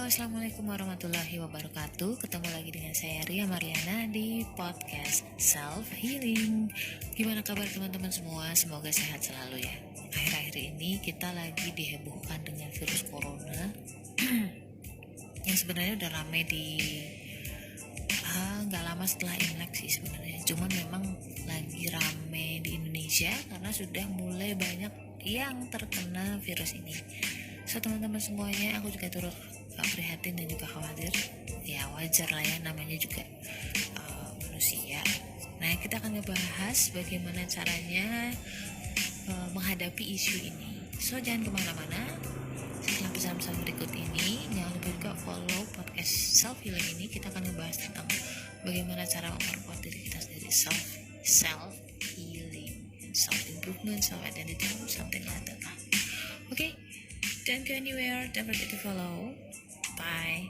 Assalamualaikum warahmatullahi wabarakatuh. Ketemu lagi dengan saya Ria Mariana di podcast Self Healing. Gimana kabar teman-teman semua? Semoga sehat selalu ya. Akhir-akhir ini kita lagi dihebohkan dengan virus corona yang sebenarnya udah rame di nggak lama setelah Imlek sih sebenarnya. Cuman memang lagi rame di Indonesia karena sudah mulai banyak yang terkena virus ini. So teman-teman semuanya, aku juga turut prihatin dan juga khawatir. Ya wajar lah ya, namanya juga manusia. Nah, kita akan ngebahas bagaimana caranya menghadapi isu ini. So jangan kemana-mana. Setelah pesan-pesan berikut ini, jangan lupa juga follow podcast Self Healing ini. Kita akan ngebahas tentang bagaimana cara memperkuat diri kita sendiri, self healing, self improvement, self identity, something like that. Okay, don't go anywhere. Don't forget to follow. Bye.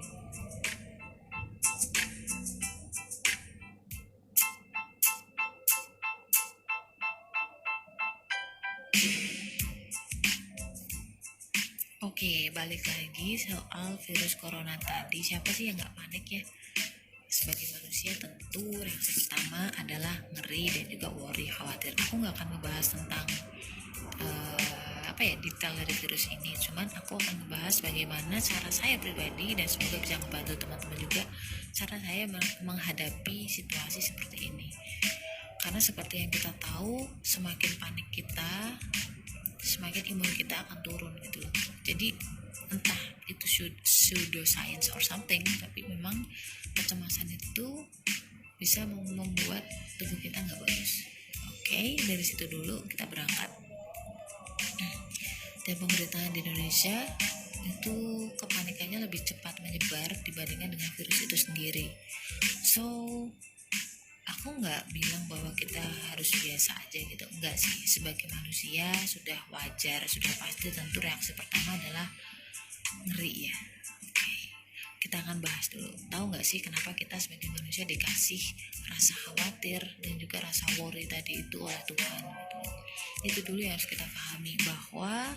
Oke, balik lagi soal virus corona tadi. Siapa sih yang nggak panik ya? Sebagai manusia tentu reaksi pertama adalah ngeri dan juga worry, khawatir. Aku nggak akan ngebahas tentang detail dari virus ini. Cuman aku akan membahas bagaimana cara saya pribadi dan semoga bisa membantu teman-teman juga cara saya menghadapi situasi seperti ini. Karena seperti yang kita tahu, semakin panik kita, semakin imun kita akan turun gitu loh. Jadi entah itu pseudoscience or something, tapi memang kecemasan itu bisa membuat tubuh kita nggak bagus. Oke, dari situ dulu kita berangkat. Dan pemberitaan di Indonesia itu kepanikannya lebih cepat menyebar dibandingkan dengan virus itu sendiri. So aku nggak bilang bahwa kita harus biasa aja gitu, enggak sih. Sebagai manusia sudah wajar, sudah pasti tentu reaksi pertama adalah ngeri ya. Oke, kita akan bahas dulu. Tahu nggak sih kenapa kita sebagai manusia dikasih rasa khawatir dan juga rasa worry tadi itu oleh Tuhan gitu. Itu dulu yang harus kita pahami, bahwa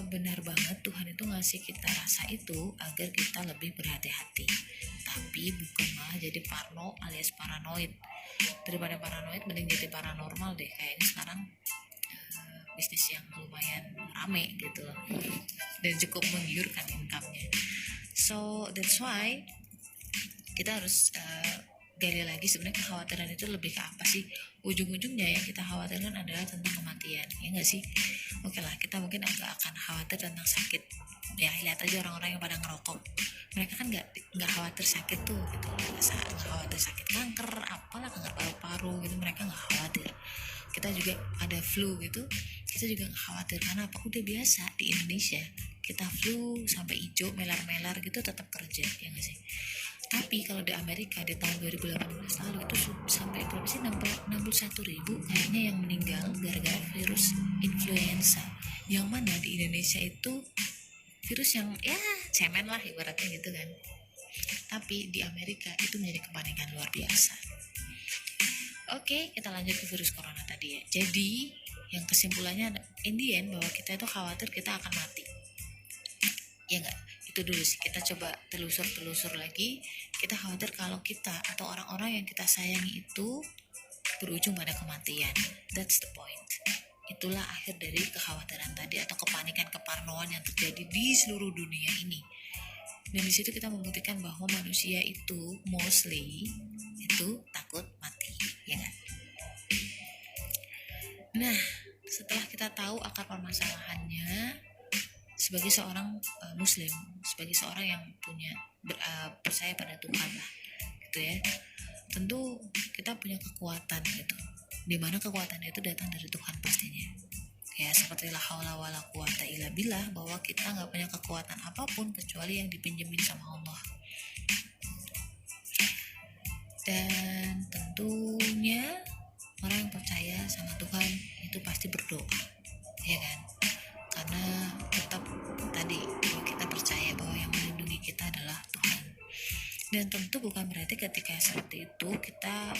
benar banget Tuhan itu ngasih kita rasa itu agar kita lebih berhati-hati, tapi bukan malah jadi parno alias paranoid. Daripada paranoid mending jadi paranormal deh. Kayaknya sekarang bisnis yang lumayan rame gitu loh dan cukup menggiurkan income-nya. So that's why kita harus gali lagi sebenarnya kekhawatiran itu lebih ke apa sih. Ujung-ujungnya yang kita khawatirkan adalah tentang kematian, ya nggak sih? Oke lah, kita mungkin agak akan khawatir tentang sakit. Ya lihat aja orang-orang yang pada ngerokok, mereka kan nggak khawatir sakit tuh gitu, nggak khawatir sakit kanker, apalah kanker paru-paru gitu, mereka nggak khawatir. Kita juga ada flu gitu, kita juga nggak khawatir karena apa? Udah biasa di Indonesia kita flu sampai hijau melar-melar gitu tetap kerja, ya nggak sih? Tapi kalau di Amerika di tahun 2018 lalu itu sampai berapa sih, 61.000 kayaknya yang meninggal gara-gara virus influenza, yang mana di Indonesia itu virus yang ya cemen lah ibaratnya gitu kan. Tapi di Amerika itu menjadi kepanikan luar biasa. Oke, kita lanjut ke virus corona tadi ya. Jadi yang kesimpulannya in the end bahwa kita itu khawatir kita akan mati, ya enggak? Itu dulu sih, kita coba telusur lagi. Kita khawatir kalau kita atau orang-orang yang kita sayangi itu berujung pada kematian. That's the point. Itulah akhir dari kekhawatiran tadi atau kepanikan, keparnoan yang terjadi di seluruh dunia ini. Dan di situ kita membuktikan bahwa manusia itu mostly itu takut mati, ya kan? Nah, setelah kita tahu akar permasalahannya, sebagai seorang muslim, sebagai seorang yang percaya pada Tuhan lah gitu ya, tentu kita punya kekuatan gitu, dimana kekuatan itu datang dari Tuhan pastinya ya. Seperti la haula wala quwata illa billah, bahwa kita nggak punya kekuatan apapun kecuali yang dipinjemin sama Allah. Dan tentunya orang yang percaya sama Tuhan itu pasti berdoa, ya kan? Karena tetap tadi kita percaya bahwa yang melindungi kita adalah Tuhan. Dan tentu bukan berarti ketika seperti itu kita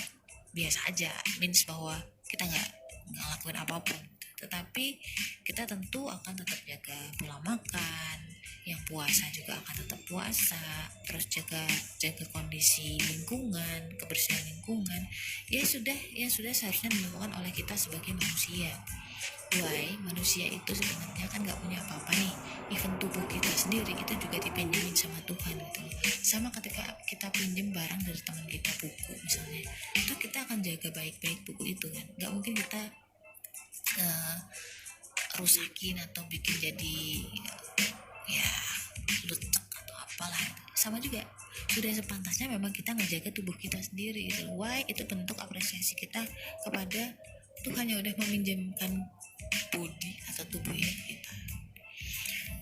biasa aja, means bahwa kita nggak ngelakuin apapun, tetapi kita tentu akan tetap jaga pola makan, yang puasa juga akan tetap puasa, terus jaga kondisi lingkungan, kebersihan lingkungan. Ya sudah seharusnya dilakukan oleh kita sebagai manusia. Why? Manusia itu sebenarnya kan nggak punya apa-apa nih. Even tubuh kita sendiri itu juga dipinjemin sama Tuhan gitu. Sama ketika kita pinjem barang dari teman kita, buku misalnya, itu kita akan jaga baik-baik buku itu kan. Nggak mungkin kita rusakin atau bikin jadi ya lecek atau apalah. Sama juga, sudah sepantasnya memang kita ngejaga tubuh kita sendiri gitu. Why? Itu bentuk apresiasi kita kepada Tuhan yang udah meminjamkan body atau tubuhnya kita.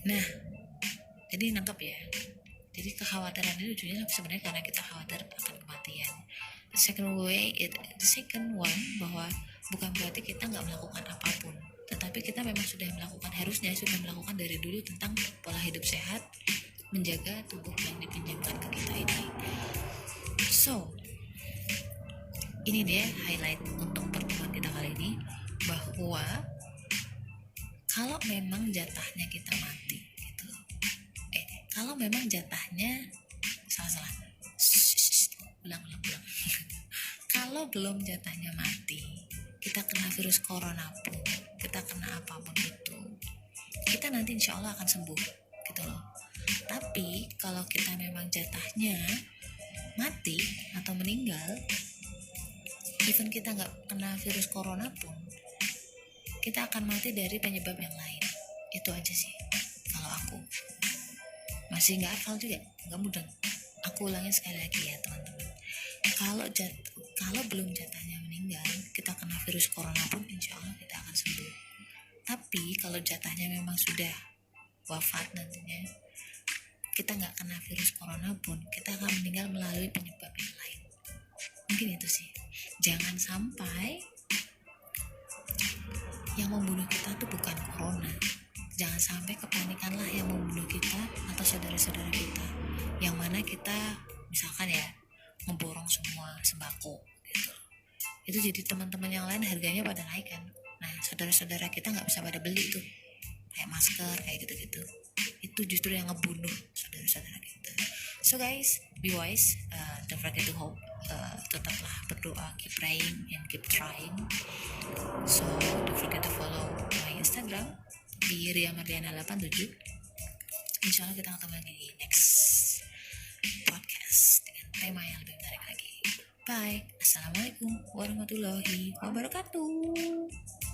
Nah, jadi nangkep ya. Jadi kekhawatiran itu ujungnya sebenarnya karena kita khawatir akan kematian. The second one, bahwa bukan berarti kita nggak melakukan apapun, tetapi kita memang harusnya sudah melakukan dari dulu tentang pola hidup sehat, menjaga tubuh yang dipinjamkan ke kita ini. So, ini dia highlight untuk pertemuan kita kali ini, bahwa kalau memang jatahnya kita mati gitu. Kalau memang jatahnya salah. Ulang. Kalau belum jatahnya mati, kita kena virus corona pun, kita kena apapun itu, kita nanti insya Allah akan sembuh gitu loh. Tapi kalau kita memang jatahnya mati atau meninggal, even kita nggak kena virus corona pun, kita akan mati dari penyebab yang lain. Itu aja sih kalau aku. Masih nggak hafal juga, nggak mudah. Aku ulangin sekali lagi ya teman-teman. Kalau belum jatahnya meninggal, kita kena virus corona pun insya Allah kita akan sembuh. Tapi kalau jatahnya memang sudah wafat nantinya, kita nggak kena virus corona pun, kita akan meninggal melalui penyebab yang lain. Mungkin itu sih. Jangan sampai yang membunuh kita tuh bukan corona. Jangan sampai kepanikanlah yang membunuh kita atau saudara-saudara kita, yang mana kita misalkan ya ngeborong semua sembako gitu. Itu jadi teman-teman yang lain harganya pada naik kan. Nah, saudara-saudara kita nggak bisa pada beli tuh, kayak masker kayak gitu-gitu. Itu justru yang ngebunuh saudara-saudara kita. So guys, be wise, don't forget to hope, tetaplah berdoa, keep praying and keep trying. So don't forget to follow my Instagram di riamardiana87. Insya Allah kita ketemu lagi di next podcast dengan tema yang lebih menarik lagi. Bye. Assalamualaikum warahmatullahi wabarakatuh.